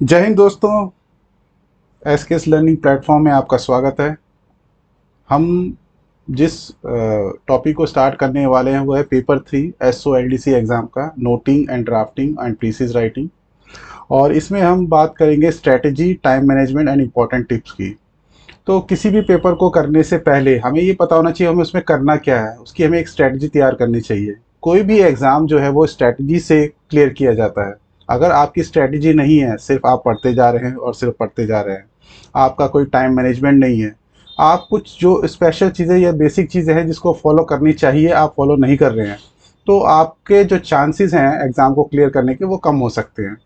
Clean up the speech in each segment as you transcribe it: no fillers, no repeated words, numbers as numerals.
जय हिंद दोस्तों। SKS learning platform में आपका स्वागत है। हम जिस टॉपिक को स्टार्ट करने वाले हैं वो है पेपर 3 SOLDC एग्ज़ाम का, noting and drafting and precis writing. और इसमें हम बात करेंगे strategy, time management and important tips की। तो किसी भी पेपर को करने से पहले हमें ये पता होना चाहिए हमें उसमें करना क्या है, उसकी हमें एक स्ट्रेटजी तैयार करनी चाहिए। कोई भी एग्ज़ाम जो है वो स्ट्रेटजी से क्लियर किया जाता है। अगर आपकी स्ट्रेटजी नहीं है, सिर्फ आप पढ़ते जा रहे हैं और सिर्फ पढ़ते जा रहे हैं, आपका कोई टाइम मैनेजमेंट नहीं है, आप कुछ जो स्पेशल चीज़ें या बेसिक चीज़ें हैं जिसको फॉलो करनी चाहिए आप फॉलो नहीं कर रहे हैं, तो आपके जो चांसेस हैं एग्ज़ाम को क्लियर करने के वो कम हो सकते हैं।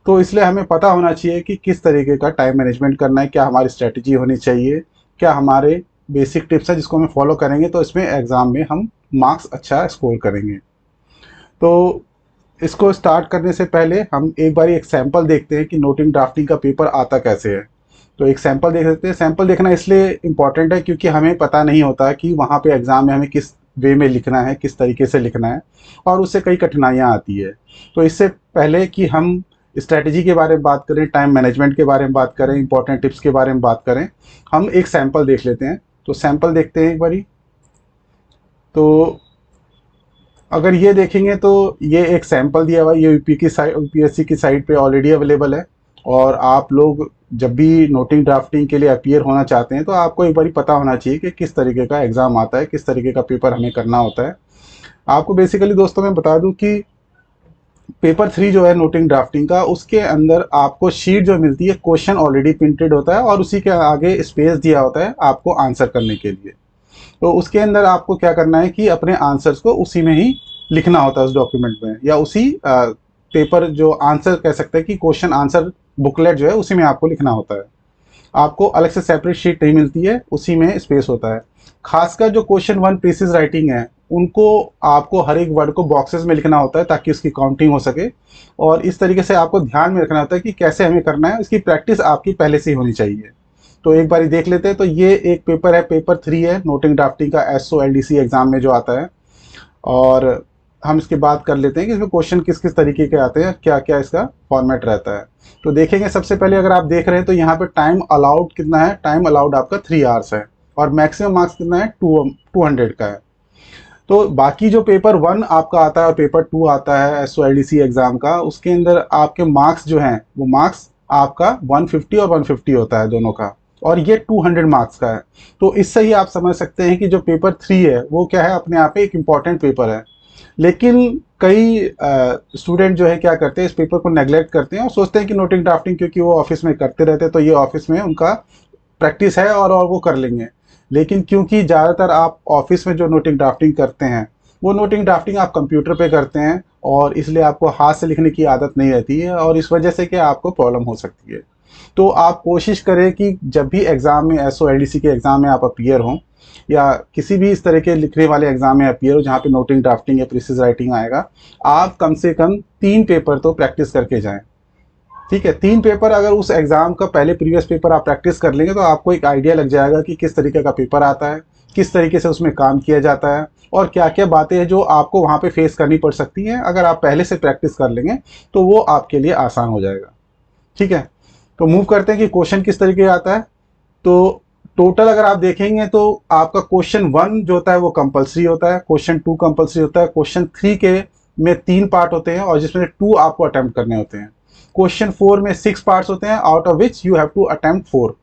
तो इसलिए हमें पता होना चाहिए कि किस तरीके का टाइम मैनेजमेंट करना है, क्या हमारी स्ट्रेटजी होनी चाहिए, क्या हमारे बेसिक टिप्स हैं जिसको हम फॉलो करेंगे तो इसमें एग्ज़ाम में हम मार्क्स अच्छा स्कोर करेंगे। तो इसको स्टार्ट करने से पहले हम एक बार एक सैंपल देखते हैं कि नोटिंग ड्राफ्टिंग का पेपर आता कैसे है। तो एक सैंपल देख लेते हैं। सैंपल देखना इसलिए इम्पॉर्टेंट है क्योंकि हमें पता नहीं होता कि वहाँ पे एग्ज़ाम में हमें किस वे में लिखना है, किस तरीके से लिखना है, और उससे कई कठिनाइयाँ आती है। तो इससे पहले कि हम स्ट्रैटेजी के बारे में बात करें, टाइम मैनेजमेंट के बारे में बात करें, इंपॉर्टेंट टिप्स के बारे में बात करें, हम एक सैंपल देख लेते हैं। तो सैंपल देखते हैं एक बारी। तो अगर ये देखेंगे तो ये एक सैंपल दिया हुआ है, ये यूपी की साइट, यूपीएससी की साइट पे ऑलरेडी अवेलेबल है। और आप लोग जब भी नोटिंग ड्राफ्टिंग के लिए अपीयर होना चाहते हैं तो आपको एक बारी पता होना चाहिए कि किस तरीके का एग्ज़ाम आता है, किस तरीके का पेपर हमें करना होता है। आपको बेसिकली दोस्तों मैं बता दूं कि पेपर 3 जो है नोटिंग ड्राफ्टिंग का, उसके अंदर आपको शीट जो मिलती है, क्वेश्चन ऑलरेडी प्रिंटेड होता है और उसी के आगे स्पेस दिया होता है आपको आंसर करने के लिए। तो उसके अंदर आपको क्या करना है कि अपने आंसर्स को उसी में ही लिखना होता है, उस डॉक्यूमेंट में, या उसी पेपर जो आंसर कह सकते हैं कि क्वेश्चन आंसर बुकलेट जो है उसी में आपको लिखना होता है। आपको अलग से सेपरेट शीट नहीं मिलती है, उसी में स्पेस होता है। खासकर जो क्वेश्चन 1 प्रीसिज राइटिंग है, उनको आपको हर एक वर्ड को बॉक्सेस में लिखना होता है ताकि उसकी काउंटिंग हो सके। और इस तरीके से आपको ध्यान में रखना होता है कि कैसे हमें करना है, इसकी प्रैक्टिस आपकी पहले से ही होनी चाहिए। तो एक बार देख लेते हैं। तो ये एक पेपर है, पेपर 3 है नोटिंग ड्राफ्टिंग का, SOLDC एग्जाम में जो आता है। और हम इसकी बात कर लेते हैं कि इसमें क्वेश्चन किस किस तरीके के आते हैं, क्या क्या इसका फॉर्मेट रहता है। तो देखेंगे सबसे पहले, अगर आप देख रहे हैं तो यहाँ पे टाइम अलाउड कितना है, टाइम अलाउड आपका 3 आवर्स है और मैक्सिमम मार्क्स कितना है, 200 का है। तो बाकी जो पेपर 1 आपका आता है और पेपर 2 आता है SOLDC एग्जाम का, उसके अंदर आपके मार्क्स जो हैं वो मार्क्स आपका 150 और 150 होता है दोनों का, और ये 200 मार्क्स का है। तो इससे ही आप समझ सकते हैं कि जो पेपर 3 है वो क्या है, अपने आप में एक इम्पॉर्टेंट पेपर है। लेकिन कई स्टूडेंट जो है क्या करते हैं, इस पेपर को नेग्लेक्ट करते हैं और सोचते हैं कि नोटिंग ड्राफ्टिंग क्योंकि वो ऑफिस में करते रहते हैं तो ये ऑफिस में उनका प्रैक्टिस है और वो कर लेंगे। लेकिन क्योंकि ज़्यादातर आप ऑफिस में जो नोटिंग ड्राफ्टिंग करते हैं वो नोटिंग ड्राफ्टिंग आप कंप्यूटर पे करते हैं, और इसलिए आपको हाथ से लिखने की आदत नहीं रहती है और इस वजह से कि आपको प्रॉब्लम हो सकती है। तो आप कोशिश करें कि जब भी एग्ज़ाम में, SOLDC के एग्ज़ाम में आप अपीयर हों, या किसी भी इस तरह के लिखने वाले एग्ज़ाम में अपीयर हो जहाँ पे नोटिंग ड्राफ्टिंग या प्रीसिज राइटिंग आएगा, आप कम से कम 3 पेपर तो प्रैक्टिस करके जाएं। ठीक है, 3 पेपर अगर उस एग्ज़ाम का पहले प्रीवियस पेपर आप प्रैक्टिस कर लेंगे तो आपको एक आइडिया लग जाएगा कि किस तरीके का पेपर आता है, किस तरीके से उसमें काम किया जाता है, और क्या क्या बातें हैं जो आपको वहाँ पे फेस करनी पड़ सकती हैं। अगर आप पहले से प्रैक्टिस कर लेंगे तो वो आपके लिए आसान हो जाएगा। ठीक है, तो मूव करते हैं कि क्वेश्चन किस तरीके का आता है। तो टोटल अगर आप देखेंगे तो आपका क्वेश्चन 1 जो होता है वो कंपलसरी होता है, क्वेश्चन 2 कंपलसरी होता है, क्वेश्चन 3 के में 3 पार्ट होते हैं और जिसमें 2 आपको अटेम्प्ट करने होते हैं। क्वेश्चन 4 में 6 पार्ट्स होते हैं, out of which you have to attempt 4।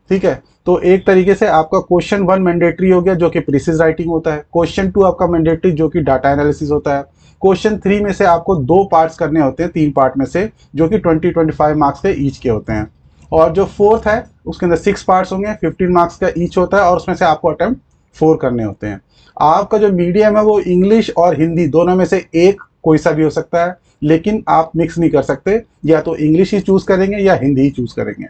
ठीक है, तो एक तरीके से आपका क्वेश्चन 1 मैंडेटरी हो गया जो कि प्रीसिज राइटिंग होता है, क्वेश्चन 2 आपका मैंडेटरी जो कि डाटा एनालिसिस होता है, क्वेश्चन 3 में से आपको 2 पार्ट्स करने होते हैं 3 पार्ट में से, जो कि 20-25 मार्क्स के ईच के होते हैं, और जो फोर्थ है उसके अंदर 6 पार्ट्स होंगे, 15 मार्क्स का ईच होता है और उसमें से आपको अटेम्प्ट 4 करने होते हैं। आपका जो मीडियम है वो इंग्लिश और हिंदी दोनों में से एक कोई सा भी हो सकता है, लेकिन आप मिक्स नहीं कर सकते, या तो इंग्लिश ही चूज करेंगे या हिंदी ही चूज करेंगे।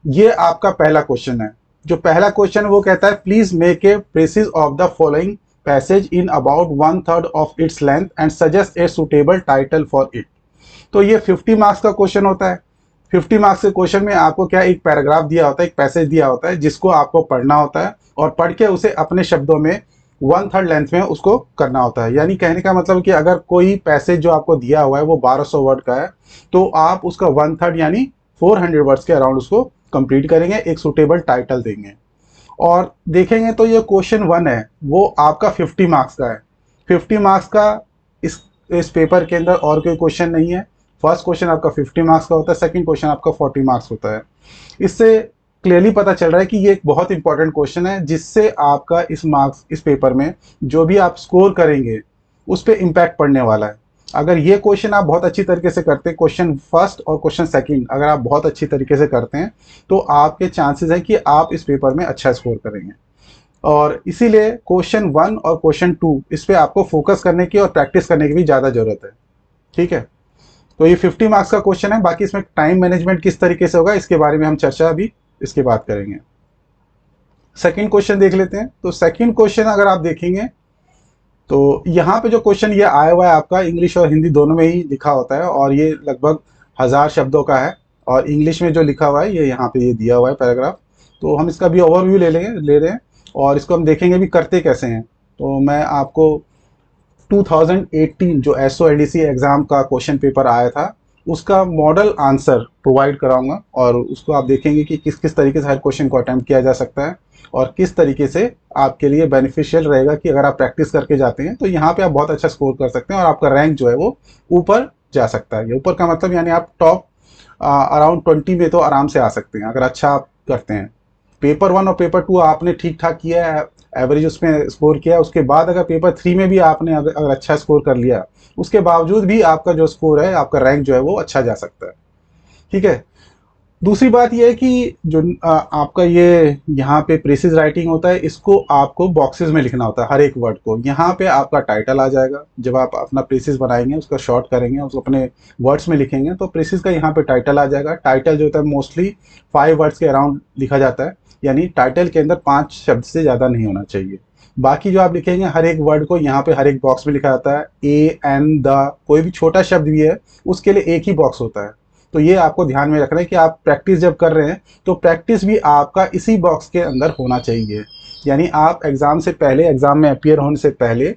ये आपका पहला क्वेश्चन है। जो पहला क्वेश्चन है वो कहता है, please make a precious of the following passage in about 1/3 of its length and suggest a suitable title for it. तो ये 50 मार्क्स का क्वेश्चन होता है। 50 मार्क्स के क्वेश्चन में आपको क्या, एक पैराग्राफ दिया होता है, एक पैसेज दिया होता है जिसको आपको पढ़ना होता है और पढ़ के उसे अपने शब्दों में 1/3 लेंथ में उसको करना होता है। यानी कहने का मतलब कि अगर कोई पैसेज जो आपको दिया हुआ है वो 1200 वर्ड का है, तो आप उसका 1/3 यानी 400 वर्ड्स के अराउंड उसको कंप्लीट करेंगे, एक सुटेबल टाइटल देंगे। और देखेंगे तो ये क्वेश्चन 1 है वो आपका 50 मार्क्स का है। 50 मार्क्स का इस पेपर के अंदर और कोई क्वेश्चन नहीं है। फर्स्ट क्वेश्चन आपका 50 मार्क्स का होता है, सेकंड क्वेश्चन आपका 40 मार्क्स होता है। इससे क्लियरली पता चल रहा है कि ये एक बहुत इंपॉर्टेंट क्वेश्चन है, जिससे आपका इस पेपर में जो भी आप स्कोर करेंगे उस पर इम्पैक्ट पड़ने वाला है। अगर ये क्वेश्चन आप बहुत अच्छी तरीके से करते हैं, क्वेश्चन फर्स्ट और क्वेश्चन सेकंड अगर आप बहुत अच्छी तरीके से करते हैं, तो आपके चांसेस है कि आप इस पेपर में अच्छा स्कोर करेंगे। और इसीलिए क्वेश्चन 1 और क्वेश्चन 2 इस पे आपको फोकस करने की और प्रैक्टिस करने की भी ज़्यादा ज़रूरत है। ठीक है, तो ये 50 मार्क्स का क्वेश्चन है। बाकी इसमें टाइम मैनेजमेंट किस तरीके से होगा इसके बारे में हम चर्चा अभी इसके बाद करेंगे। सेकंड क्वेश्चन देख लेते हैं। तो सेकंड क्वेश्चन अगर आप देखेंगे तो यहाँ पे जो क्वेश्चन ये आया हुआ है आपका इंग्लिश और हिंदी दोनों में ही लिखा होता है, और ये लगभग 1000 शब्दों का है। और इंग्लिश में जो लिखा हुआ है ये यहाँ पे ये दिया हुआ है पैराग्राफ। तो हम इसका भी ओवरव्यू ले रहे हैं और इसको हम देखेंगे भी करते कैसे हैं। तो मैं आपको 2018 जो SOLDC एग्ज़ाम का क्वेश्चन पेपर आया था उसका मॉडल आंसर प्रोवाइड कराऊंगा, और उसको आप देखेंगे कि किस किस तरीके से हर क्वेश्चन को अटैम्प्ट किया जा सकता है और किस तरीके से आपके लिए बेनिफिशियल रहेगा कि अगर आप प्रैक्टिस करके जाते हैं तो यहाँ पे आप बहुत अच्छा स्कोर कर सकते हैं और आपका रैंक जो है वो ऊपर जा सकता है। ये ऊपर का मतलब यानी आप टॉप अराउंड 20 में तो आराम से आ सकते हैं अगर अच्छा आप करते हैं। पेपर 1 और पेपर 2 आपने ठीक ठाक किया है, एवरेज उसमें स्कोर किया, उसके बाद अगर पेपर 3 में भी आपने अगर अच्छा स्कोर कर लिया, उसके बावजूद भी आपका जो स्कोर है, आपका रैंक जो है वो अच्छा जा सकता है। ठीक है, दूसरी बात यह है कि जो आपका ये यहाँ पे प्रेसिज राइटिंग होता है, इसको आपको बॉक्सेस में लिखना होता है हर एक वर्ड को। यहाँ पे आपका टाइटल आ जाएगा, जब आप अपना प्रेसिज बनाएंगे उसका शॉर्ट करेंगे उसको अपने वर्ड्स में लिखेंगे तो प्रेसिज का यहाँ पे टाइटल आ जाएगा। टाइटल जो होता है मोस्टली 5 वर्ड्स के अराउंड लिखा जाता है, यानी टाइटल के अंदर 5 शब्द से ज़्यादा नहीं होना चाहिए। बाकी जो आप लिखेंगे हर एक वर्ड को यहाँ पे हर एक बॉक्स में लिखा जाता है। ए एन द कोई भी छोटा शब्द भी है उसके लिए एक ही बॉक्स होता है। तो ये आपको ध्यान में रखना है कि आप प्रैक्टिस जब कर रहे हैं तो प्रैक्टिस भी आपका इसी बॉक्स के अंदर होना चाहिए। यानी आप एग्ज़ाम से पहले, एग्ज़ाम में अपियर होने से पहले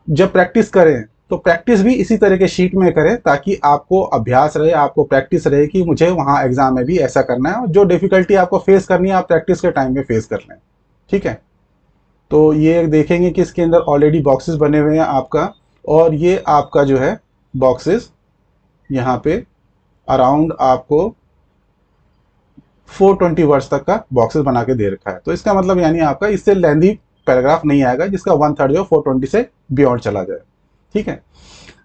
जब प्रैक्टिस करें तो प्रैक्टिस भी इसी तरह के शीट में करें, ताकि आपको अभ्यास रहे, आपको प्रैक्टिस रहे कि मुझे वहाँ एग्ज़ाम में भी ऐसा करना है, और जो डिफ़िकल्टी आपको फेस करनी है आप प्रैक्टिस के टाइम में फेस कर लें। ठीक है, तो ये देखेंगे कि इसके अंदर ऑलरेडी बॉक्सेस बने हुए हैं आपका, और ये आपका जो है बॉक्सेस यहाँ पे अराउंड आपको 420 वर्ड्स तक का बॉक्सेस बना के दे रखा है। तो इसका मतलब यानी आपका इससे लेंदी पैराग्राफ नहीं आएगा जिसका 1/3 जो 420 से बियॉन्ड चला जाए। ठीक है,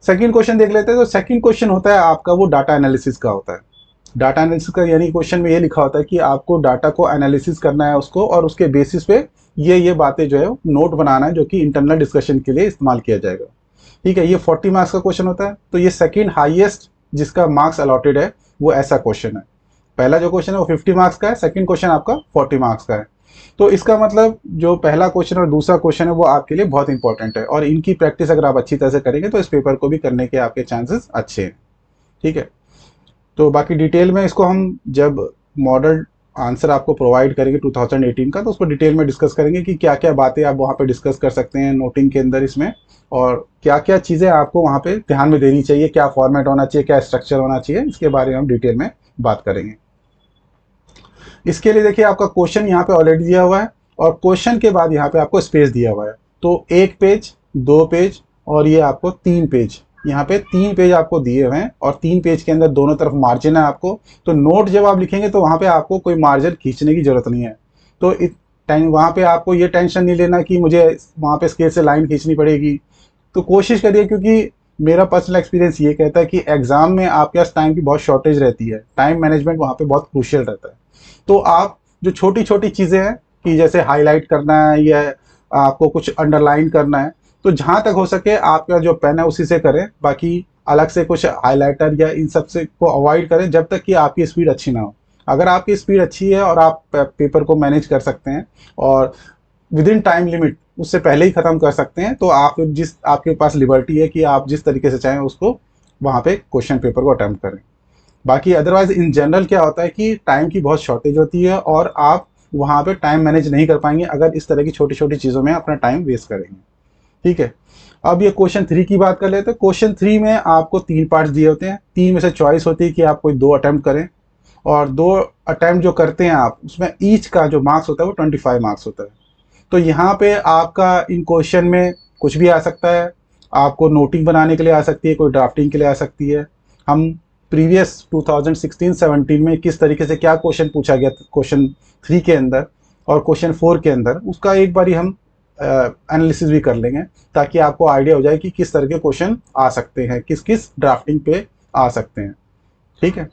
सेकंड क्वेश्चन देख लेते हैं। तो सेकंड क्वेश्चन होता है आपका वो डाटा एनालिसिस का होता है। डाटा एनालिसिस का यानी क्वेश्चन में ये लिखा होता है कि आपको डाटा को एनालिसिस करना है उसको, और उसके बेसिस पे ये बातें जो है नोट बनाना है जो कि इंटरनल डिस्कशन के लिए इस्तेमाल किया जाएगा। ठीक है, ये 40 मार्क्स का क्वेश्चन होता है। तो ये सेकंड हाईएस्ट जिसका मार्क्स अलॉटेड है वो ऐसा क्वेश्चन है। पहला जो क्वेश्चन है वो 50 मार्क्स का है, सेकंड क्वेश्चन आपका 40 मार्क्स का है। तो इसका मतलब जो पहला क्वेश्चन और दूसरा क्वेश्चन है वो आपके लिए बहुत इंपॉर्टेंट है, और इनकी प्रैक्टिस अगर आप अच्छी तरह से करेंगे तो इस पेपर को भी करने के आपके चांसेस अच्छे हैं। ठीक है, तो बाकी डिटेल में इसको हम जब मॉडल आंसर आपको प्रोवाइड करेंगे 2018 का, तो उसको डिटेल में डिस्कस करेंगे कि क्या क्या बातें आप वहाँ पे डिस्कस कर सकते हैं नोटिंग के अंदर इसमें, और क्या क्या चीज़ें आपको वहाँ पे ध्यान में देनी चाहिए, क्या फॉर्मेट होना चाहिए, क्या स्ट्रक्चर होना चाहिए, इसके बारे में हम डिटेल में बात करेंगे। इसके लिए देखिए आपका क्वेश्चन यहाँ पे ऑलरेडी दिया हुआ है, और क्वेश्चन के बाद यहाँ पे आपको स्पेस दिया हुआ है। तो 1 पेज, 2 पेज और ये आपको 3 पेज, यहाँ पे 3 पेज आपको दिए हुए हैं, और 3 पेज के अंदर दोनों तरफ मार्जिन है आपको। तो नोट जब आप लिखेंगे तो वहाँ पे आपको कोई मार्जिन खींचने की जरूरत नहीं है। तो वहाँ पे आपको ये टेंशन नहीं लेना कि मुझे वहाँ पे स्केल से लाइन खींचनी पड़ेगी। तो कोशिश करिए, क्योंकि मेरा पर्सनल एक्सपीरियंस ये कहता है कि एग्जाम में आपके पास टाइम की बहुत शॉर्टेज रहती है, टाइम मैनेजमेंट वहाँ पे बहुत क्रूशियल रहता है। तो आप जो छोटी छोटी चीज़ें हैं कि जैसे हाईलाइट करना है या आपको कुछ अंडरलाइन करना है, तो जहाँ तक हो सके आपका जो पेन है उसी से करें, बाकी अलग से कुछ हाईलाइटर या इन सब से को अवॉइड करें जब तक कि आपकी स्पीड अच्छी ना हो। अगर आपकी स्पीड अच्छी है और आप पेपर को मैनेज कर सकते हैं और विद इन टाइम लिमिट उससे पहले ही ख़त्म कर सकते हैं, तो आप आपके पास लिबर्टी है कि आप जिस तरीके से चाहें उसको वहाँ पे क्वेश्चन पेपर को अटेम्प्ट करें। बाकी अदरवाइज इन जनरल क्या होता है कि टाइम की बहुत शॉर्टेज होती है और आप वहाँ पे टाइम मैनेज नहीं कर पाएंगे अगर इस तरह की छोटी छोटी चीज़ों में अपना टाइम वेस्ट करेंगे। ठीक है, अब ये क्वेश्चन 3 की बात कर लेते हैं। क्वेश्चन 3 में आपको 3 पार्ट्स दिए होते हैं, 3 में से चॉइस होती है कि आप कोई 2 अटेम्प्ट करें, और 2 अटेम्प्ट जो करते हैं आप, उसमें ईच का जो मार्क्स होता है वो 25 मार्क्स होता है। तो यहाँ पे आपका इन क्वेश्चन में कुछ भी आ सकता है, आपको नोटिंग बनाने के लिए आ सकती है, कोई ड्राफ्टिंग के लिए आ सकती है। हम प्रीवियस 2016-17 में किस तरीके से क्या क्वेश्चन पूछा गया क्वेश्चन 3 के अंदर और क्वेश्चन 4 के अंदर, उसका एक बारी हम एनालिसिस भी कर लेंगे, ताकि आपको आइडिया हो जाए कि किस तरह के क्वेश्चन आ सकते हैं, किस किस ड्राफ्टिंग पे आ सकते हैं। ठीक है,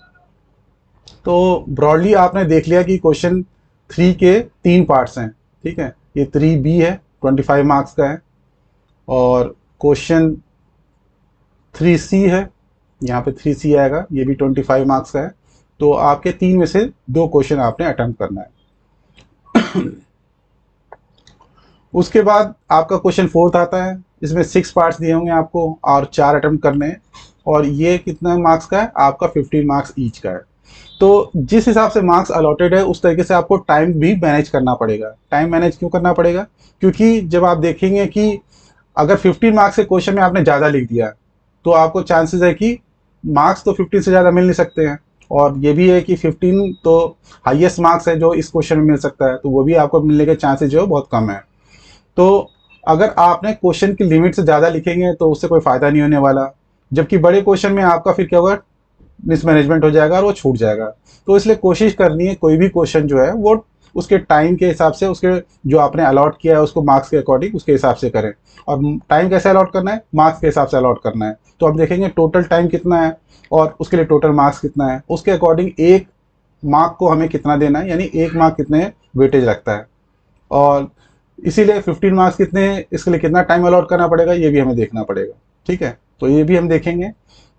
तो ब्रॉडली आपने देख लिया कि क्वेश्चन 3 के 3 पार्ट्स हैं। ठीक है, ये 3B है, 25 मार्क्स का है, और क्वेश्चन 3C है, यहाँ पे 3C आएगा, ये भी 25 मार्क्स का है। तो आपके 3 में से 2 क्वेश्चन आपने अटेम्प्ट करना है। उसके बाद आपका क्वेश्चन 4 आता है, इसमें 6 पार्ट्स दिए होंगे आपको और 4 अटेम्प्ट करने हैं, और ये कितना मार्क्स का है, आपका 15 मार्क्स ईच का है। तो जिस हिसाब से मार्क्स अलॉटेड है उस तरीके से आपको टाइम भी मैनेज करना पड़ेगा। टाइम मैनेज क्यों करना पड़ेगा? क्योंकि जब आप देखेंगे कि अगर 15 मार्क्स के क्वेश्चन में आपने ज़्यादा लिख दिया तो आपको चांसेस है कि मार्क्स तो 15 से ज़्यादा मिल नहीं सकते हैं, और ये भी है कि 15 तो हाईएस्ट मार्क्स है जो इस क्वेश्चन में मिल सकता है, तो वो भी आपको मिलने के चांसेस जो है बहुत कम है। तो अगर आपने क्वेश्चन की लिमिट से ज़्यादा लिखेंगे तो उससे कोई फ़ायदा नहीं होने वाला, जबकि बड़े क्वेश्चन में आपका फिर क्या होगा, मिसमैनेजमेंट हो जाएगा और वो छूट जाएगा। तो इसलिए कोशिश करनी है कोई भी क्वेश्चन जो है वो उसके टाइम के हिसाब से, उसके जो आपने अलॉट किया है उसको मार्क्स के अकॉर्डिंग उसके हिसाब से करें। और टाइम कैसे अलॉट करना है? मार्क्स के हिसाब से अलॉट करना है। तो आप देखेंगे टोटल टाइम कितना है और उसके लिए टोटल मार्क्स कितना है, उसके अकॉर्डिंग एक मार्क को हमें कितना देना है, यानी एक मार्क कितने वेटेज रखता है, और इसीलिए 15 मार्क्स कितने हैं, इसके लिए कितना टाइम अलॉट करना पड़ेगा, ये भी हमें देखना पड़ेगा। ठीक है, तो ये भी हम देखेंगे।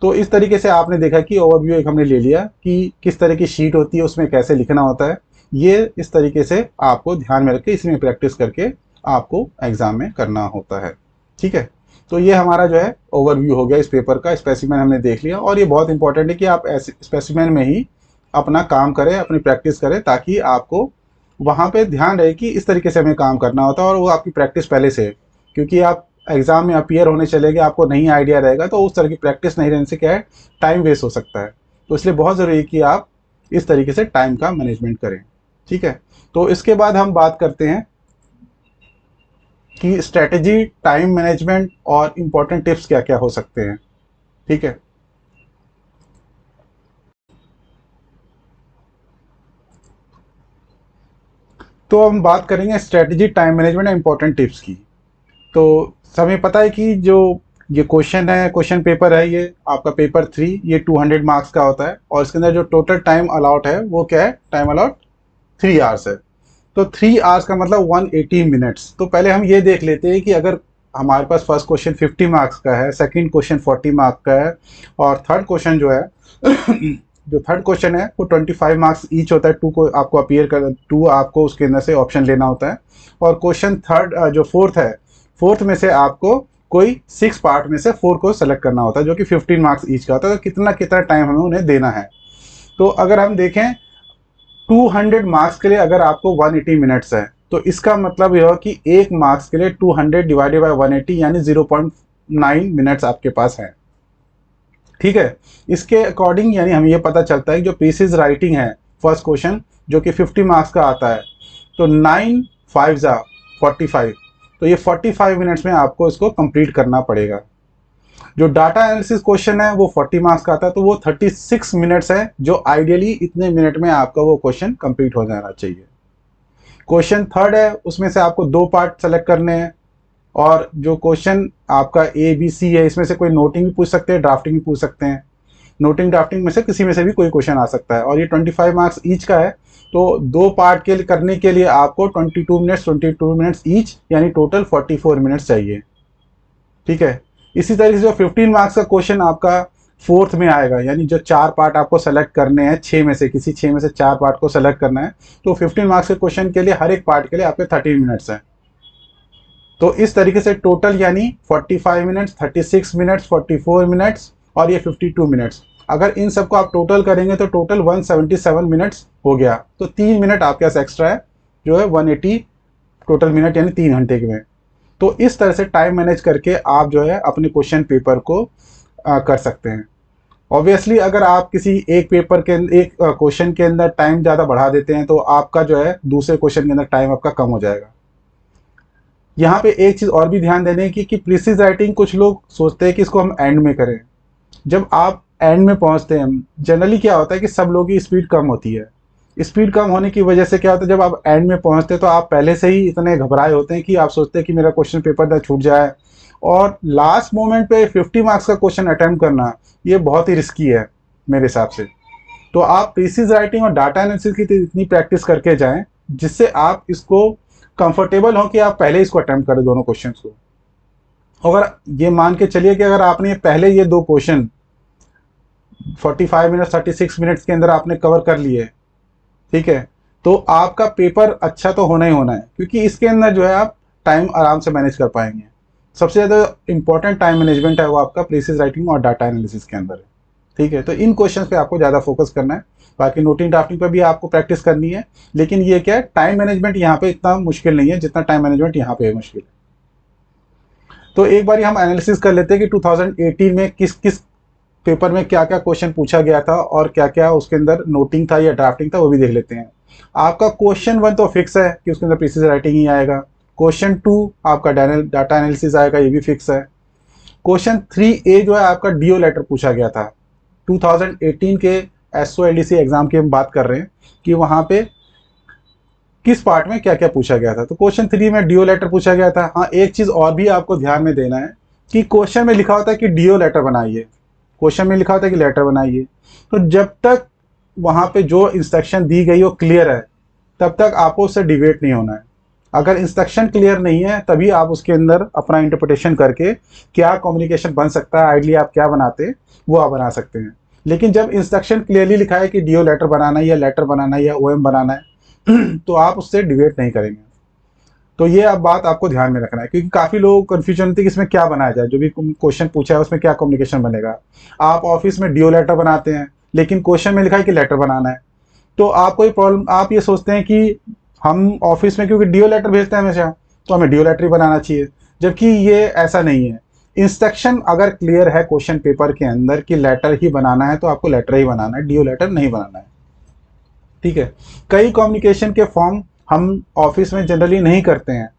तो इस तरीके से आपने देखा कि ओवरव्यू एक हमने ले लिया कि किस तरह की शीट होती है, उसमें कैसे लिखना होता है। ये इस तरीके से आपको ध्यान में रख के इसमें प्रैक्टिस करके आपको एग्जाम में करना होता है। ठीक है, तो ये हमारा जो है ओवरव्यू हो गया इस पेपर का। स्पेसिमेन हमने देख लिया, और ये बहुत इंपॉर्टेंट है कि आप ऐसे स्पेसिमेन में ही अपना काम करें, अपनी प्रैक्टिस करें, ताकि आपको वहाँ पे ध्यान रहे कि इस तरीके से हमें काम करना होता है, और वो आपकी प्रैक्टिस पहले से है। क्योंकि आप एग्जाम में अपीयर होने चलेंगे, आपको नहीं आइडिया रहेगा, तो उस तरह की प्रैक्टिस नहीं रहने से क्या है, टाइम वेस्ट हो सकता है। तो इसलिए बहुत ज़रूरी है कि आप इस तरीके से टाइम का मैनेजमेंट करें। ठीक है, तो इसके बाद हम बात करते हैं कि स्ट्रेटजी, टाइम मैनेजमेंट और इम्पोर्टेंट टिप्स क्या क्या हो सकते हैं। ठीक है, तो हम बात करेंगे स्ट्रेटजी, टाइम मैनेजमेंट और इम्पोर्टेंट टिप्स की। तो हमें पता है कि जो ये क्वेश्चन है, क्वेश्चन पेपर है, ये आपका पेपर 3, ये 200 मार्क्स का होता है, और इसके अंदर जो टोटल टाइम अलाउट है वो क्या है, टाइम अलाउट 3 आवर्स है। तो 3 आवर्स का मतलब 180 मिनट्स। तो पहले हम ये देख लेते हैं कि अगर हमारे पास फर्स्ट क्वेश्चन 50 मार्क्स का है, सेकंड क्वेश्चन 40 मार्क्स का है, और थर्ड क्वेश्चन जो है जो थर्ड क्वेश्चन है वो 25 मार्क्स ईच होता है। 2 को आपको अपीयर कर 2 आपको उसके अंदर से ऑप्शन लेना होता है, और क्वेश्चन थर्ड जो फोर्थ है, फोर्थ में से आपको कोई 6 पार्ट में से 4 को सेलेक्ट करना होता है, जो कि 15 मार्क्स ईच का होता है। तो कितना कितना टाइम हमें उन्हें देना है। तो अगर हम देखें 200 मार्क्स के लिए अगर आपको 180 मिनट्स है, तो इसका मतलब यह है कि एक मार्क्स के लिए 200 डिवाइडेड बाय 180 यानी 0.9 मिनट्स आपके पास है। ठीक है, इसके अकॉर्डिंग यानी हमें यह पता चलता है कि जो प्रीसिज राइटिंग है फर्स्ट क्वेश्चन जो कि 50 मार्क्स का आता है, तो 9 5 जा 45, तो ये 45 मिनट्स में आपको इसको कंप्लीट करना पड़ेगा। जो डाटा एनालिसिस क्वेश्चन है वो 40 मार्क्स का आता है, तो वो 36 मिनट्स है, जो आइडियली इतने मिनट में आपका वो क्वेश्चन कंप्लीट हो जाना चाहिए। क्वेश्चन थर्ड है, उसमें से आपको 2 पार्ट सेलेक्ट करने हैं, और जो क्वेश्चन आपका ABC है, इसमें से कोई नोटिंग भी पूछ सकते हैं, ड्राफ्टिंग भी पूछ सकते हैं। नोटिंग ड्राफ्टिंग में से किसी में से भी कोई क्वेश्चन आ सकता है, और ये 25 मार्क्स ईच का है। तो 2 पार्ट के लिए करने के लिए आपको 22 मिनट्स ईच, यानी टोटल 44 मिनट्स चाहिए। ठीक है, इसी तरीके से जो 15 मार्क्स का क्वेश्चन आपका फोर्थ में आएगा, यानी जो 4 पार्ट आपको सेलेक्ट करने हैं, 6 में से किसी 6 में से 4 पार्ट को सेलेक्ट करना है, तो 15 मार्क्स के क्वेश्चन के लिए हर एक पार्ट के लिए आपके 13 मिनट्स हैं। तो इस तरीके से टोटल यानी 45 मिनट्स, 36 मिनट्स, 44 मिनट्स और ये 52 मिनट्स, अगर इन सबको आप टोटल करेंगे तो टोटल 177 मिनट्स हो गया। तो 3 मिनट आपके पास एक्स्ट्रा है जो है 180 टोटल मिनट यानी 3 घंटे के में। तो इस तरह से टाइम मैनेज करके आप जो है अपने क्वेश्चन पेपर को कर सकते हैं। ऑब्वियसली अगर आप किसी एक पेपर के एक क्वेश्चन के अंदर टाइम ज़्यादा बढ़ा देते हैं तो आपका जो है दूसरे क्वेश्चन के अंदर टाइम आपका कम हो जाएगा। यहाँ पे एक चीज़ और भी ध्यान देने की कि प्रीसिज राइटिंग कुछ लोग सोचते हैं कि इसको हम एंड में करें। जब आप एंड में पहुँचते हैं, जनरली क्या होता है कि सब लोगों की स्पीड कम होती है। स्पीड कम होने की वजह से क्या होता है, जब आप एंड में पहुँचते हैं तो आप पहले से ही इतने घबराए होते हैं कि आप सोचते हैं कि मेरा क्वेश्चन पेपर ना छूट जाए, और लास्ट मोमेंट पे 50 मार्क्स का क्वेश्चन अटेम्प्ट करना ये बहुत ही रिस्की है मेरे हिसाब से। तो आप प्रीसिज राइटिंग और डाटा एनालिसिस की इतनी प्रैक्टिस करके जाएं जिससे आप इसको कंफर्टेबल हो कि आप पहले इसको अटेम्प्ट करें दोनों क्वेश्चंस को। अगर ये मान के चलिए कि अगर आपने पहले ये दो क्वेश्चन 45 मिनट 36 मिनट्स के अंदर आपने कवर कर लिए, ठीक है, तो आपका पेपर अच्छा तो होना ही होना है, क्योंकि इसके अंदर जो है आप टाइम आराम से मैनेज कर पाएंगे। सबसे ज़्यादा इंपॉर्टेंट टाइम मैनेजमेंट है वो आपका प्रीसिज राइटिंग और डाटा एनालिसिस के अंदर है, ठीक है। तो इन क्वेश्चंस पे आपको ज़्यादा फोकस करना है। बाकी नोटिंग ड्राफ्टिंग पे भी आपको प्रैक्टिस करनी है, लेकिन ये क्या है, टाइम मैनेजमेंट यहाँ पे इतना मुश्किल नहीं है जितना टाइम मैनेजमेंट यहाँ पे मुश्किल है। तो एक बार हम एनालिसिस कर लेते हैं कि 2018 में किस किस पेपर में क्या क्या क्वेश्चन पूछा गया था और क्या क्या उसके अंदर नोटिंग था या ड्राफ्टिंग था, वो भी देख लेते हैं। आपका क्वेश्चन 1 तो फिक्स है कि उसके अंदर प्रीसिज राइटिंग ही आएगा। क्वेश्चन 2 आपका डाटा एनालिसिस आएगा, ये भी फिक्स है। क्वेश्चन 3A जो है आपका डीओ लेटर पूछा गया था 2018 के SOLDC एग्जाम की हम बात कर रहे हैं कि वहां पे किस पार्ट में क्या क्या पूछा गया था। तो क्वेश्चन 3 में डीओ लेटर पूछा गया था। हाँ, एक चीज और भी आपको ध्यान में देना है कि क्वेश्चन में लिखा होता है कि डीओ लेटर बनाइए, क्वेश्चन में लिखा होता है कि लेटर बनाइए। तो जब तक वहां पे जो इंस्ट्रक्शन दी गई वो क्लियर है तब तक आपको उससे डिवेट नहीं होना है। अगर इंस्ट्रक्शन क्लियर नहीं है तभी आप उसके अंदर अपना इंटरप्रिटेशन करके क्या कम्युनिकेशन बन सकता है, आइडियली आप क्या बनाते वो आप बना सकते हैं। लेकिन जब इंस्ट्रक्शन क्लियरली लिखा है कि डीओ लेटर बनाना है या लेटर बनाना है या ओएम बनाना है तो आप उससे डिवेट नहीं करेंगे। तो ये अब बात आपको ध्यान में रखना है, क्योंकि काफ़ी लोग कन्फ्यूजन होती है कि इसमें क्या बनाया जाए, जो भी क्वेश्चन पूछा है उसमें क्या कम्युनिकेशन बनेगा। आप ऑफिस में डीओ लेटर बनाते हैं लेकिन क्वेश्चन में लिखा है कि लेटर बनाना है, तो आपको प्रॉब्लम, आप ये सोचते हैं कि हम ऑफिस में क्योंकि डीओ लेटर भेजते हैं हमेशा तो हमें डीओ लेटर ही बनाना चाहिए, जबकि ये ऐसा नहीं है। इंस्ट्रक्शन अगर क्लियर है क्वेश्चन पेपर के अंदर कि लेटर ही बनाना है तो आपको लेटर ही बनाना है, डीओ लेटर नहीं बनाना है, ठीक है। कई कम्युनिकेशन के फॉर्म हम ऑफिस में जनरली नहीं करते हैं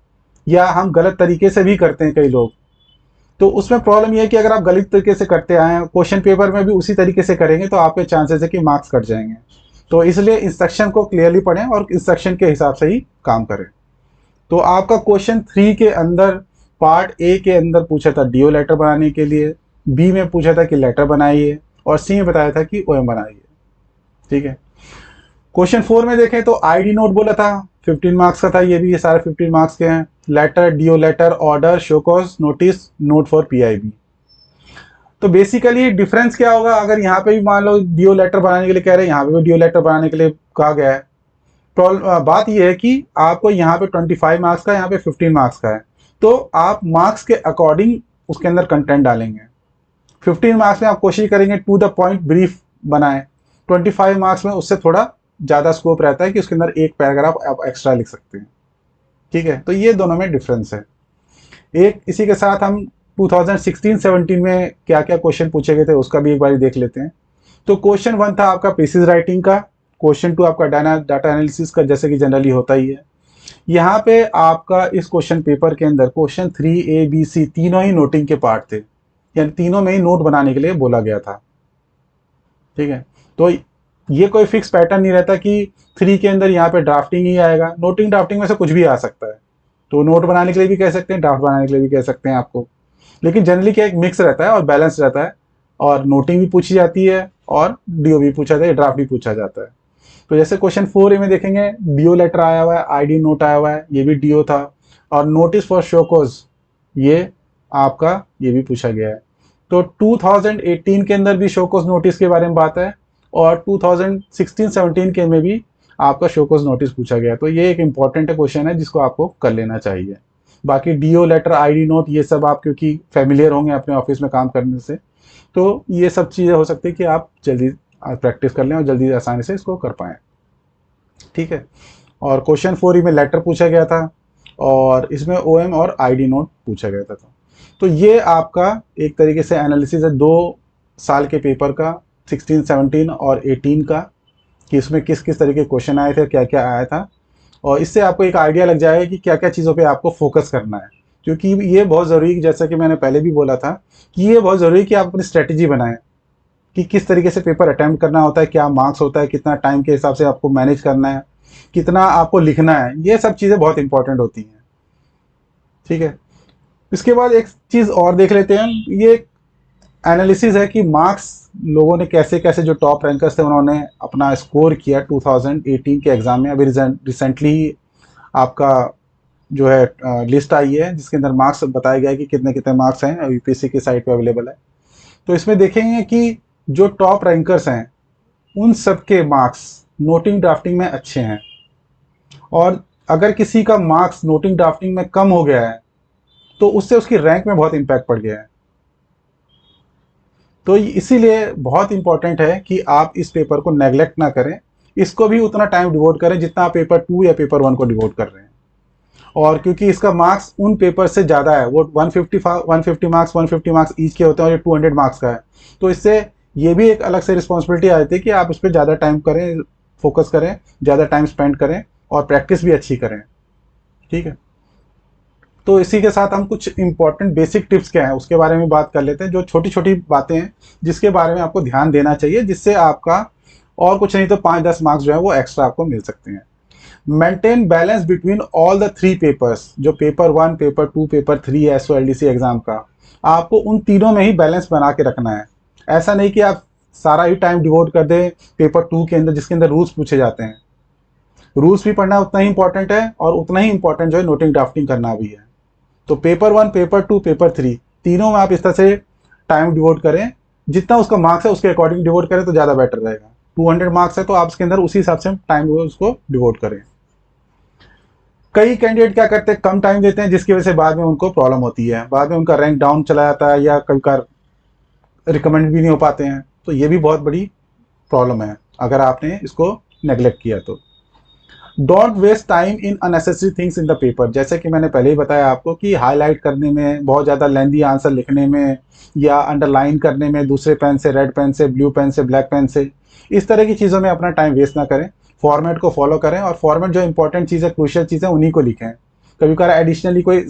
या हम गलत तरीके से भी करते हैं कई लोग। तो उसमें प्रॉब्लम यह है कि अगर आप गलत तरीके से करते आए हैं, क्वेश्चन पेपर में भी उसी तरीके से करेंगे तो आपके चांसेस है कि मार्क्स कट जाएंगे। तो इसलिए इंस्ट्रक्शन को क्लियरली पढ़ें और इंस्ट्रक्शन के हिसाब से ही काम करें। तो आपका क्वेश्चन 3 के अंदर पार्ट ए के अंदर पूछा था डीओ लेटर बनाने के लिए, बी में पूछा था कि लेटर बनाइए, और सी में बताया था कि ओएम बनाइए, ठीक है। क्वेश्चन 4 में देखें तो आईडी नोट बोला था, 15 मार्क्स का था, ये भी, ये सारे 15 मार्क्स के हैं। Letter, DO letter, order, show cause, notice, note for PIB. तो बेसिकली डिफरेंस क्या होगा, अगर यहाँ पे भी मान लो डीओ लेटर बनाने के लिए कह रहे हैं, यहाँ पे भी डीओ लेटर बनाने के लिए कहा गया है। बात यह है कि आपको यहाँ पे 25 मार्क्स का, यहाँ पे 15 मार्क्स का है, तो आप मार्क्स के अकॉर्डिंग उसके अंदर कंटेंट डालेंगे। 15 मार्क्स में आप कोशिश करेंगे टू द पॉइंट ब्रीफ बनाएं, 25 मार्क्स में उससे थोड़ा ज़्यादा स्कोप रहता है कि उसके अंदर एक पैराग्राफ आप एक्स्ट्रा लिख सकते हैं, ठीक है। तो ये दोनों में डिफरेंस है। एक इसी के साथ हम 2016-17 में क्या क्या क्वेश्चन पूछे गए थे उसका भी एक बार देख लेते हैं। तो क्वेश्चन 1 था आपका प्रीसिज राइटिंग का, क्वेश्चन 2 आपका डाटा एनालिसिस का, जैसे कि जनरली होता ही है। यहाँ पे आपका इस क्वेश्चन पेपर के अंदर क्वेश्चन 3A, B, C तीनों ही नोटिंग के पार्ट थे, यानी तीनों में ही नोट बनाने के लिए बोला गया था, ठीक है। तो ये कोई फिक्स पैटर्न नहीं रहता कि 3 के अंदर यहाँ पे ड्राफ्टिंग ही आएगा, नोटिंग ड्राफ्टिंग में से कुछ भी आ सकता है। तो नोट बनाने के लिए भी कह सकते हैं, ड्राफ्ट बनाने के लिए भी कह सकते हैं आपको, लेकिन जनरली क्या एक मिक्स रहता है और बैलेंस रहता है, और नोटिंग भी पूछी जाती है और डीओ भी पूछा जाता है, ड्राफ्ट भी पूछा जाता है। तो जैसे क्वेश्चन 4A में देखेंगे डीओ लेटर आया हुआ है, आईडी नोट आया हुआ है, ये भी डीओ था, और नोटिस फॉर शो कॉज ये आपका ये भी पूछा गया है। तो 2018 के अंदर भी शो कॉज नोटिस के बारे में बात है, और 2016-17 के में भी आपका शो कॉज नोटिस पूछा गया। तो ये एक इंपॉर्टेंट क्वेश्चन है जिसको आपको कर लेना चाहिए। बाकी डीओ लेटर, आईडी नोट, ये सब आप क्योंकि फैमिलियर होंगे अपने ऑफिस में काम करने से, तो ये सब चीज़ें हो सकती है कि आप जल्दी प्रैक्टिस कर लें और जल्दी आसानी से इसको कर पाएँ, ठीक है। और क्वेश्चन 4 में लेटर पूछा गया था और इसमें ओएम और आईडी नोट पूछा गया था। तो ये आपका एक तरीके से एनालिसिस है 2 साल के पेपर का, 16, 17 और 18 का, कि इसमें किस किस तरह के क्वेश्चन आए थे, क्या क्या आया था। और इससे आपको एक आइडिया लग जाएगा कि क्या क्या चीज़ों पे आपको फोकस करना है, क्योंकि ये बहुत ज़रूरी, जैसा कि मैंने पहले भी बोला था कि ये बहुत ज़रूरी कि आप अपनी स्ट्रेटेजी बनाएं कि किस तरीके से पेपर अटैम्प्ट करना होता है, क्या मार्क्स होता है, कितना टाइम के हिसाब से आपको मैनेज करना है, कितना आपको लिखना है, ये सब चीज़ें बहुत इंपॉर्टेंट होती हैं। ठीक है, इसके बाद एक चीज़ और देख लेते हैं, ये एनालिसिस है कि मार्क्स लोगों ने कैसे कैसे, जो टॉप रैंकर्स थे उन्होंने अपना स्कोर किया 2018 के एग्ज़ाम में। अभी रिसेंटली आपका जो है लिस्ट आई है जिसके अंदर मार्क्स बताया गया है कि कितने कितने मार्क्स हैं, यूपीएससी की साइट पे अवेलेबल है। तो इसमें देखेंगे कि जो टॉप रैंकर्स हैं उन सबके मार्क्स नोटिंग ड्राफ्टिंग में अच्छे हैं, और अगर किसी का मार्क्स नोटिंग ड्राफ्टिंग में कम हो गया है तो उससे उसकी रैंक में बहुत इम्पैक्ट पड़ गया है। तो इसीलिए बहुत इंपॉर्टेंट है कि आप इस पेपर को नेग्लेक्ट ना करें, इसको भी उतना टाइम डिवोट करें जितना आप पेपर 2 या पेपर 1 को डिवोट कर रहे हैं। और क्योंकि इसका मार्क्स उन पेपर से ज़्यादा है, वो 150 मार्क्स ईच के होते हैं और ये 200 मार्क्स का है, तो इससे ये भी एक अलग से रिस्पॉन्सिबिलिटी आ जाती है कि आप इस पर ज़्यादा टाइम करें, फोकस करें, ज़्यादा टाइम स्पेंड करें और प्रैक्टिस भी अच्छी करें। ठीक है, तो इसी के साथ हम कुछ इंपॉर्टेंट बेसिक टिप्स क्या है उसके बारे में बात कर लेते हैं, जो छोटी छोटी बातें हैं जिसके बारे में आपको ध्यान देना चाहिए, जिससे आपका और कुछ नहीं तो 5-10 मार्क्स जो है वो एक्स्ट्रा आपको मिल सकते हैं। Maintain balance between all the 3 papers, जो पेपर 1, पेपर 2, पेपर 3 है SOLDC एग्जाम का, आपको उन तीनों में ही बैलेंस बना के रखना है। ऐसा नहीं कि आप सारा ही टाइम डिवोट कर दें पेपर 2 के अंदर, जिसके अंदर रूल्स पूछे जाते हैं। रूल्स भी पढ़ना उतना ही इंपॉर्टेंट है और उतना ही इंपॉर्टेंट जो है नोटिंग ड्राफ्टिंग करना भी है। तो पेपर 1, पेपर 2, पेपर 3 तीनों में आप इस तरह से टाइम डिवोट करें, जितना उसका मार्क्स है उसके अकॉर्डिंग डिवोट करें तो ज़्यादा बेटर रहेगा। 200 मार्क्स है तो आप उसके अंदर उसी हिसाब से टाइम उसको डिवोट करें। कई कैंडिडेट क्या करते हैं, कम टाइम देते हैं, जिसकी वजह से बाद में उनको प्रॉब्लम होती है, बाद में उनका रैंक डाउन चला जाता है या कई बार रिकमेंड भी नहीं हो पाते हैं। तो ये भी बहुत बड़ी प्रॉब्लम है अगर आपने इसको नेग्लेक्ट किया तो। Don't waste time in unnecessary things in the paper, जैसे कि मैंने पहले ही बताया आपको कि हाईलाइट करने में, बहुत ज़्यादा लेंदी आंसर लिखने में या अंडरलाइन करने में दूसरे पेन से, रेड पेन से, ब्लू पेन से, ब्लैक पेन से, इस तरह की चीज़ों में अपना टाइम वेस्ट ना करें। फॉर्मेट को फॉलो करें और फॉर्मेट जो इंपॉर्टेंट चीज़ है, क्रूशियल चीज़ है, उन्हीं को लिखें। कभी कभार एडिशनली कोई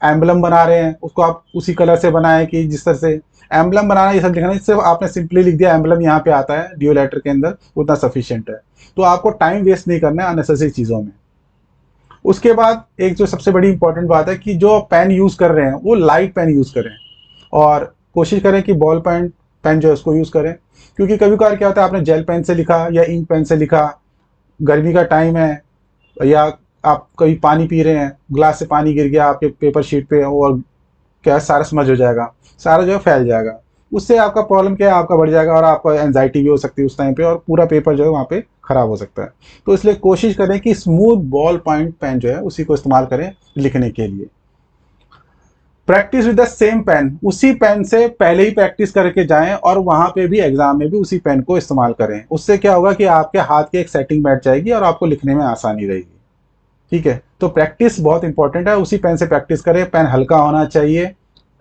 एम्बलम बना रहे हैं उसको आप उसी कलर से बनाएं कि जिस तरह से एम्बलम बनाना, ये सब लिखना, सिर्फ आपने सिंपली लिख दिया एम्बलम यहाँ पे आता है ड्यू लेटर के अंदर, उतना सफिशिएंट है। तो आपको टाइम वेस्ट नहीं करना है अननेसेसरी चीज़ों में। उसके बाद एक जो सबसे बड़ी इंपॉर्टेंट बात है कि जो पेन यूज़ कर रहे हैं वो लाइट पेन यूज़ करें और कोशिश करें कि बॉल पेन जो है उसको यूज़ करें, क्योंकि कभी कभार क्या होता है आपने जेल पेन से लिखा या इंक पेन से लिखा, गर्मी का टाइम है या आप कहीं पानी पी रहे हैं, ग्लास से पानी गिर गया आपके पेपर शीट पे और क्या सारा समझ हो जाएगा, सारा जो है फैल जाएगा। उससे आपका प्रॉब्लम क्या है, आपका बढ़ जाएगा और आपको एंजाइटी भी हो सकती है उस टाइम पे और पूरा पेपर जो है वहाँ पे खराब हो सकता है। तो इसलिए कोशिश करें कि स्मूथ बॉल पॉइंट पेन जो है उसी को इस्तेमाल करें लिखने के लिए। Practice with the same pen, उसी पेन से पहले ही प्रैक्टिस करके जाएं और वहाँ पे भी एग्जाम में भी उसी पेन को इस्तेमाल करें। उससे क्या होगा कि आपके हाथ की एक सेटिंग बैठ जाएगी और आपको लिखने में आसानी रहेगी। ठीक है, तो प्रैक्टिस बहुत इंपॉर्टेंट है, उसी पेन से प्रैक्टिस करें। पेन हल्का होना चाहिए,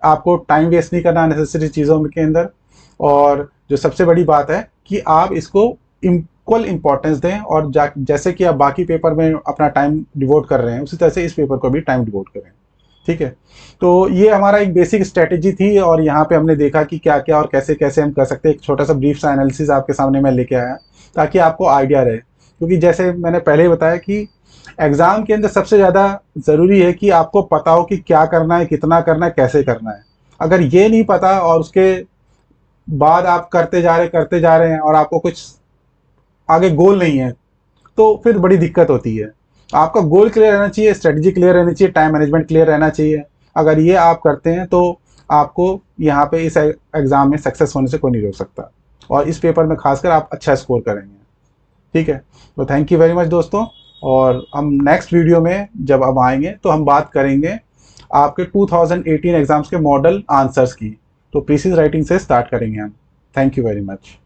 आपको टाइम वेस्ट नहीं करना नेसेसरी चीज़ों के अंदर। और जो सबसे बड़ी बात है कि आप इसको इक्वल इंपॉर्टेंस दें और जैसे कि आप बाकी पेपर में अपना टाइम डिवोट कर रहे हैं उसी तरह से इस पेपर को भी टाइम डिवोट करें। ठीक है, तो ये हमारा एक बेसिक स्ट्रेटेजी थी और यहाँ पे हमने देखा कि क्या क्या और कैसे कैसे हम कर सकते हैं। एक छोटा सा ब्रीफ सा एनालिसिस आपके सामने मैं लेके आया ताकि आपको आइडिया रहे, क्योंकि जैसे मैंने पहले ही बताया कि एग्ज़ाम के अंदर सबसे ज़्यादा ज़रूरी है कि आपको पता हो कि क्या करना है, कितना करना है, कैसे करना है। अगर ये नहीं पता और उसके बाद आप करते जा रहे हैं और आपको कुछ आगे गोल नहीं है तो फिर बड़ी दिक्कत होती है। आपका गोल क्लियर रहना चाहिए, स्ट्रेटजी क्लियर रहनी चाहिए, टाइम मैनेजमेंट क्लियर रहना चाहिए। अगर ये आप करते हैं तो आपको यहाँ पे इस एग्ज़ाम में सक्सेस होने से कोई नहीं रोक सकता और इस पेपर में खासकर आप अच्छा स्कोर करेंगे। ठीक है, तो थैंक यू वेरी मच दोस्तों, और हम नेक्स्ट वीडियो में जब अब आएंगे तो हम बात करेंगे आपके 2018 एग्ज़ाम्स के मॉडल आंसर्स की। तो प्रीसीज राइटिंग से स्टार्ट करेंगे हम। Thank you very much.